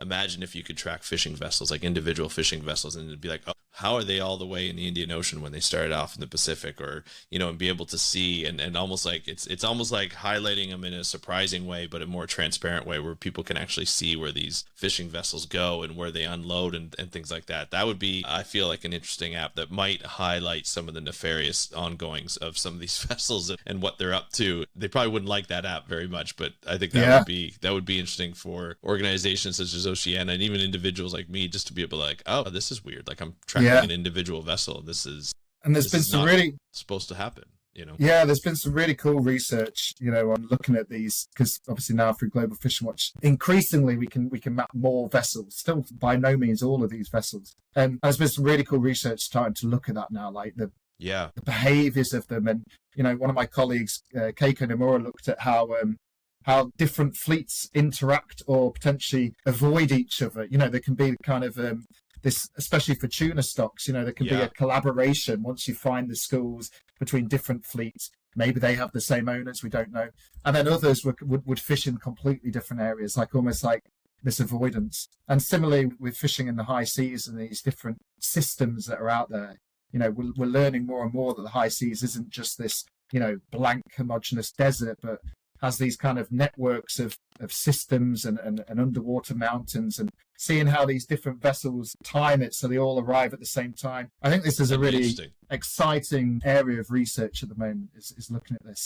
imagine if you could track fishing vessels, like individual fishing vessels, and it'd be like, oh, how are they all the way in the Indian Ocean when they started off in the Pacific, or and be able to see, and almost like it's almost like highlighting them in a surprising way, but a more transparent way where people can actually see where these fishing vessels go and where they unload and things like that. That would be, I feel like, an interesting app that might highlight some of the nefarious ongoings of some of these vessels and what they're up to. They probably wouldn't like that app very much, but I think that would be interesting for organizations such as Oceana and even individuals like me, just to be able to like, oh, this is weird. Like I'm tracking an individual vessel. And there's been some really supposed to happen. Yeah, there's been some really cool research, on looking at these, because obviously now through Global Fishing Watch, increasingly we can map more vessels. Still, by no means all of these vessels. And there's been some really cool research starting to look at that now, like the behaviors of them. And one of my colleagues, Keiko Nomura, looked at how different fleets interact or potentially avoid each other. There can be kind of this, especially for tuna stocks, there can be a collaboration once you find the schools between different fleets. Maybe they have the same owners, we don't know. And then others would fish in completely different areas, like almost like this avoidance. And similarly with fishing in the high seas and these different systems that are out there, we're learning more and more that the high seas isn't just this, blank homogeneous desert, but has these kind of networks of systems and underwater mountains, and seeing how these different vessels time it so they all arrive at the same time. I think this is a really exciting area of research at the moment, is looking at this.